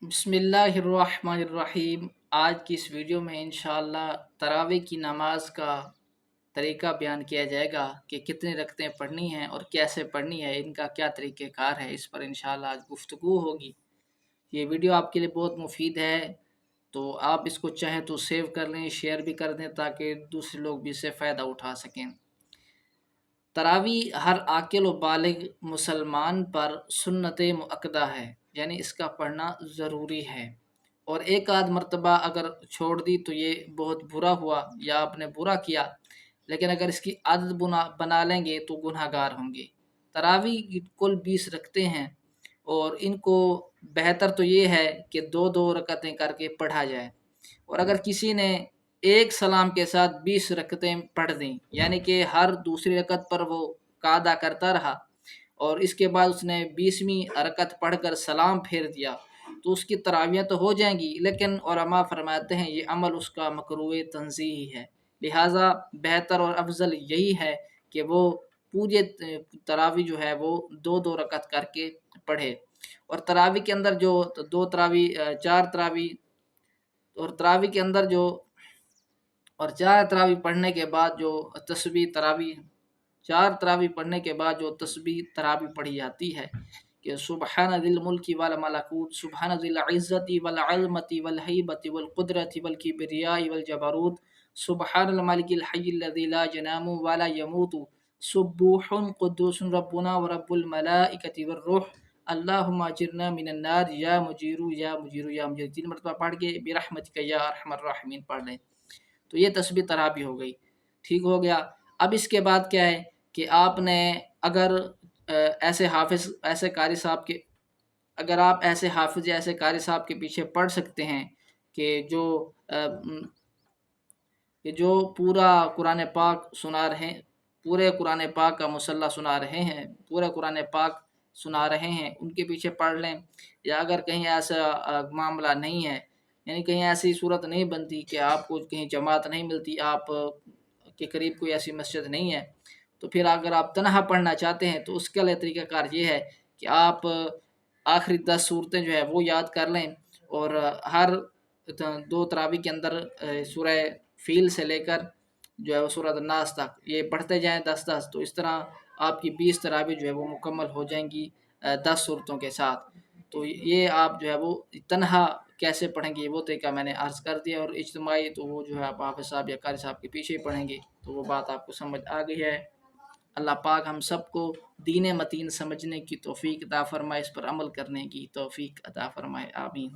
بسم اللہ الرحمن الرحیم۔ آج کی اس ویڈیو میں انشاءاللہ تراویح کی نماز کا طریقہ بیان کیا جائے گا کہ کتنی رکعتیں پڑھنی ہیں اور کیسے پڑھنی ہے، ان کا کیا طریقہ کار ہے، اس پر انشاءاللہ آج گفتگو ہوگی۔ یہ ویڈیو آپ کے لیے بہت مفید ہے، تو آپ اس کو چاہیں تو سیو کر لیں، شیئر بھی کر دیں تاکہ دوسرے لوگ بھی اس سے فائدہ اٹھا سکیں۔ تراویح ہر عاقل و بالغ مسلمان پر سنت مؤکدہ ہے، یعنی اس کا پڑھنا ضروری ہے، اور ایک آدھ مرتبہ اگر چھوڑ دی تو یہ بہت برا ہوا یا آپ نے برا کیا، لیکن اگر اس کی عادت بنا لیں گے تو گناہ گار ہوں گے۔ تراویح کی کل 20 رکعتیں ہیں، اور ان کو بہتر تو یہ ہے کہ دو دو رکعتیں کر کے پڑھا جائے، اور اگر کسی نے ایک سلام کے ساتھ 20 رکعتیں پڑھ دیں، یعنی کہ ہر دوسری رکعت پر وہ قعدہ کرتا رہا اور اس کے بعد اس نے 20ویں رکعت پڑھ کر سلام پھیر دیا، تو اس کی تراویح تو ہو جائیں گی، لیکن علماء فرماتے ہیں یہ عمل اس کا مکروہ تنزیہی ہے، لہٰذا بہتر اور افضل یہی ہے کہ وہ پورے تراویح جو ہے وہ دو دو رکعت کر کے پڑھے۔ اور تراویح کے اندر جو دو تراویح چار تراویح اور تراویح کے اندر جو اور چار تراویح پڑھنے کے بعد جو تسبیح تراویح چار تراویح پڑھنے کے بعد جو تسبیح تراویح پڑھی جاتی ہے کہ سبحان ذی الملک والملکوت، سبحان ذی العزت والعظمت والہیبت والقدرت والکبریاء والجبروت، سبحان الملک الحی الذی لا ینام ولا یموت، سبوح قدوس ربنا ورب الملائکۃ والروح، اللہم اجرنا من النار یا مجیرو یا مجیرو یا مجیرو، 3 مرتبہ پڑھ کے برحمتک یا ارحم الراحمین پڑھ لیں، تو یہ تسبیح تراویح ہو گئی، ٹھیک ہو گیا۔ اب اس کے بعد کیا ہے کہ آپ نے اگر ایسے قاری صاحب کے اگر آپ ایسے حافظ یا ایسے قاری صاحب کے پیچھے پڑھ سکتے ہیں کہ جو پورا قرآن پاک سنا رہے ہیں، پورے قرآن پاک کا مصلح سنا رہے ہیں، پورے قرآن پاک سنا رہے ہیں، ان کے پیچھے پڑھ لیں، یا اگر کہیں ایسا معاملہ نہیں ہے، یعنی کہیں ایسی صورت نہیں بنتی کہ آپ کو کہیں جماعت نہیں ملتی، آپ کے قریب کوئی ایسی مسجد نہیں ہے، تو پھر اگر آپ تنہا پڑھنا چاہتے ہیں تو اس کے لیے طریقہ کار یہ ہے کہ آپ آخری 10 صورتیں جو ہے وہ یاد کر لیں، اور ہر دو تراویح کے اندر سورہ فیل سے لے کر جو ہے وہ سورۃ الناس تک یہ پڑھتے جائیں 10 10، تو اس طرح آپ کی 20 تراویح جو ہے وہ مکمل ہو جائیں گی 10 صورتوں کے ساتھ۔ تو یہ آپ جو ہے وہ تنہا کیسے پڑھیں گے وہ طریقہ میں نے عرض کر دیا، اور اجتماعی تو وہ جو ہے آپ حافظ صاحب یا قاری صاحب کے پیچھے ہی پڑھیں گے، تو وہ بات آپ کو سمجھ آ گئی ہے۔ اللہ پاک ہم سب کو دین متین سمجھنے کی توفیق عطا فرمائے، اس پر عمل کرنے کی توفیق عطا فرمائے، آمین۔